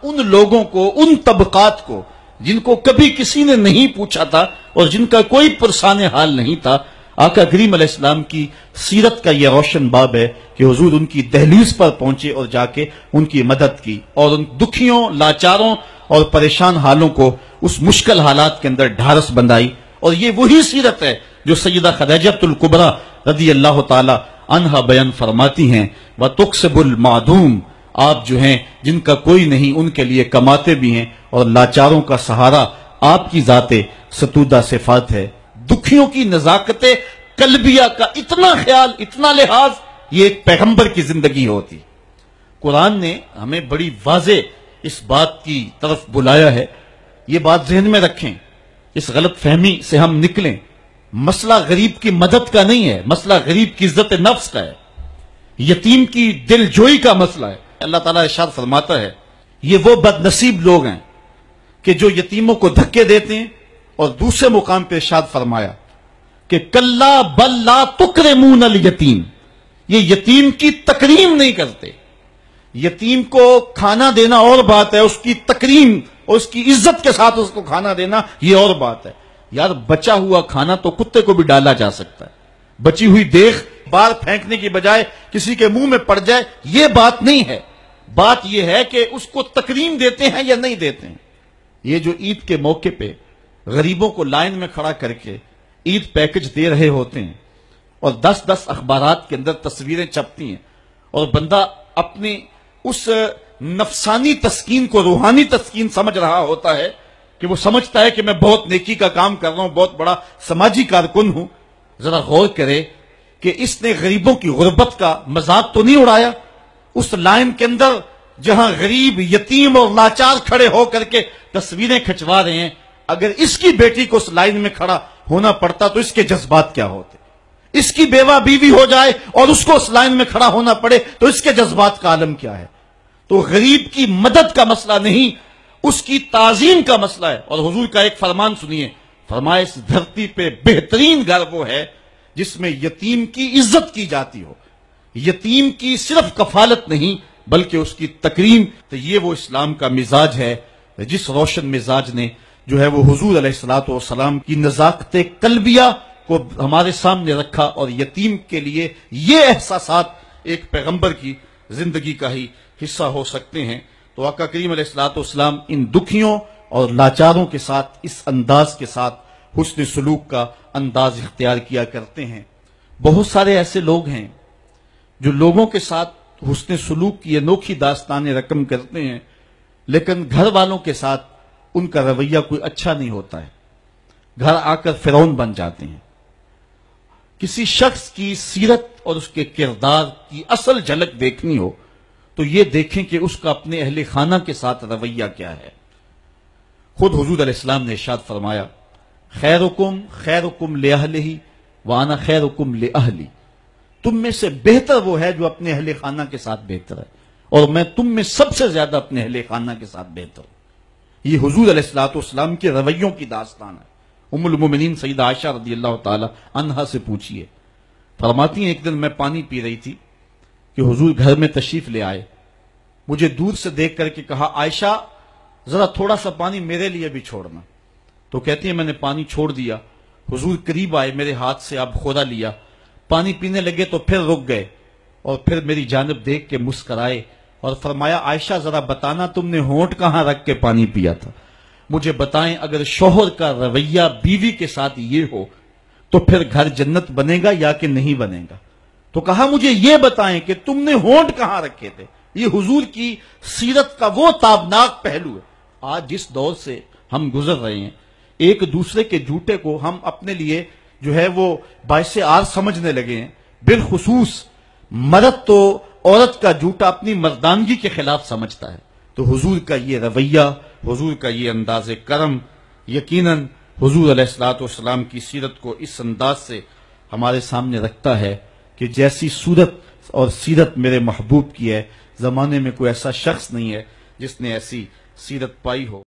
ان لوگوں کو، ان طبقات کو جن کو کبھی کسی نے نہیں پوچھا تھا اور جن کا کوئی پرسان حال نہیں تھا، آقا کریم علیہ السلام کی سیرت کا یہ روشن باب ہے کہ حضور ان کی دہلیز پر پہنچے اور جا کے ان کی مدد کی اور ان دکھیوں، لاچاروں اور پریشان حالوں کو اس مشکل حالات کے اندر ڈھارس بندائی۔ اور یہ وہی سیرت ہے جو سیدہ خدیجہ الکبریٰ رضی اللہ تعالی عنہا بیان فرماتی ہیں، وَتُقْسِبُ الْمَعْدُومِ، آپ جو ہیں جن کا کوئی نہیں ان کے لیے کماتے بھی ہیں، اور لاچاروں کا سہارا آپ کی ذات ستودہ صفات ہے۔ دکھیوں کی نزاکت قلبیہ کا اتنا خیال، اتنا لحاظ، یہ ایک پیغمبر کی زندگی ہوتی۔ قرآن نے ہمیں بڑی واضح اس بات کی طرف بلایا ہے، یہ بات ذہن میں رکھیں، اس غلط فہمی سے ہم نکلیں۔ مسئلہ غریب کی مدد کا نہیں ہے، مسئلہ غریب کی عزت نفس کا ہے، یتیم کی دل جوئی کا مسئلہ ہے۔ اللہ تعالیٰ ارشاد فرماتا ہے یہ وہ بد نصیب لوگ ہیں کہ جو یتیموں کو دھکے دیتے ہیں، اور دوسرے مقام پہ ارشاد فرمایا کہ کلا بل لا تکرمون الیتیم، یہ یتیم کی تکریم نہیں کرتے۔ یتیم کو کھانا دینا اور بات ہے، اس کی تکریم اور اس کی عزت کے ساتھ اس کو کھانا دینا یہ اور بات ہے۔ یار بچا ہوا کھانا تو کتے کو بھی ڈالا جا سکتا ہے، بچی ہوئی دیکھ بار پھینکنے کی بجائے کسی کے منہ میں پڑ جائے یہ بات نہیں ہے۔ بات یہ ہے کہ اس کو تکریم دیتے ہیں یا نہیں دیتے ہیں۔ یہ جو عید کے موقع پہ غریبوں کو لائن میں کھڑا کر کے عید پیکج دے رہے ہوتے ہیں اور 10 اخبارات کے اندر تصویریں چھپتی ہیں، اور بندہ اپنی اس نفسانی تسکین کو روحانی تسکین سمجھ رہا ہوتا ہے کہ وہ سمجھتا ہے کہ میں بہت نیکی کا کام کر رہا ہوں، بہت بڑا سماجی کارکن ہوں۔ ذرا غور کرے کہ اس نے غریبوں کی غربت کا مذاق تو نہیں اڑایا۔ اس لائن کے اندر جہاں غریب، یتیم اور لاچار کھڑے ہو کر کے تصویریں کھچوا رہے ہیں، اگر اس کی بیٹی کو اس لائن میں کھڑا ہونا پڑتا تو اس کے جذبات کیا ہوتے؟ اس کی بیوہ بیوی ہو جائے اور اس کو اس لائن میں کھڑا ہونا پڑے تو اس کے جذبات کا عالم کیا ہے؟ تو غریب کی مدد کا مسئلہ نہیں، اس کی تعظیم کا مسئلہ ہے۔ اور حضور کا ایک فرمان سنیے، فرمایا اس دھرتی پہ بہترین گھر وہ ہے جس میں یتیم کی عزت کی جاتی ہو، یتیم کی صرف کفالت نہیں بلکہ اس کی تکریم۔ تو یہ وہ اسلام کا مزاج ہے جس روشن مزاج نے جو ہے وہ حضور علیہ الصلوۃ والسلام کی نزاکت قلبیہ کو ہمارے سامنے رکھا، اور یتیم کے لیے یہ احساسات ایک پیغمبر کی زندگی کا ہی حصہ ہو سکتے ہیں۔ تو آقا کریم علیہ الصلوۃ والسلام ان دکھیوں اور لاچاروں کے ساتھ اس انداز کے ساتھ حسن سلوک کا انداز اختیار کیا کرتے ہیں۔ بہت سارے ایسے لوگ ہیں جو لوگوں کے ساتھ حسن سلوک کی انوکھی داستانیں رقم کرتے ہیں، لیکن گھر والوں کے ساتھ ان کا رویہ کوئی اچھا نہیں ہوتا ہے، گھر آ کر فرعون بن جاتے ہیں۔ کسی شخص کی سیرت اور اس کے کردار کی اصل جھلک دیکھنی ہو تو یہ دیکھیں کہ اس کا اپنے اہل خانہ کے ساتھ رویہ کیا ہے۔ خود حضور علیہ السلام نے ارشاد فرمایا خیرکم خیرکم لأہلہ وانا خیرکم لأہلی، تم میں سے بہتر وہ ہے جو اپنے اہل خانہ کے ساتھ بہتر ہے، اور میں تم میں سب سے زیادہ اپنے اہل خانہ کے ساتھ بہتر ہوں۔ یہ حضور علیہ الصلوۃ والسلام کے رویوں کی داستان ہے۔ ام المومنین سیدہ عائشہ رضی اللہ تعالی عنہا سے پوچھیے، فرماتی ہیں ایک دن میں پانی پی رہی تھی کہ حضور گھر میں تشریف لے آئے، مجھے دور سے دیکھ کر کے کہا عائشہ ذرا تھوڑا سا پانی میرے لیے بھی چھوڑنا۔ تو کہتی ہیں میں نے پانی چھوڑ دیا، حضور قریب آئے، میرے ہاتھ سے اب خورا لیا، پانی پینے لگے تو پھر رک گئے، اور پھر میری جانب دیکھ کے مسکرائے اور فرمایا عائشہ ذرا بتانا تم نے ہونٹ کہاں رکھ کے پانی پیا تھا؟ مجھے بتائیں اگر شوہر کا رویہ بیوی کے ساتھ یہ ہو تو پھر گھر جنت بنے گا یا کہ نہیں بنے گا؟ تو کہا مجھے یہ بتائیں کہ تم نے ہونٹ کہاں رکھے تھے۔ یہ حضور کی سیرت کا وہ تابناک پہلو ہے۔ آج جس دور سے ہم گزر رہے ہیں، ایک دوسرے کے جھوٹے کو ہم اپنے لیے جو ہے وہ باعث آر سمجھنے لگے ہیں، بالخصوص مرد تو عورت کا جھوٹا اپنی مردانگی کے خلاف سمجھتا ہے۔ تو حضور کا یہ رویہ، حضور کا یہ انداز کرم یقیناً حضور علیہ الصلوۃ والسلام کی سیرت کو اس انداز سے ہمارے سامنے رکھتا ہے کہ جیسی صورت اور سیرت میرے محبوب کی ہے، زمانے میں کوئی ایسا شخص نہیں ہے جس نے ایسی سیرت پائی ہو۔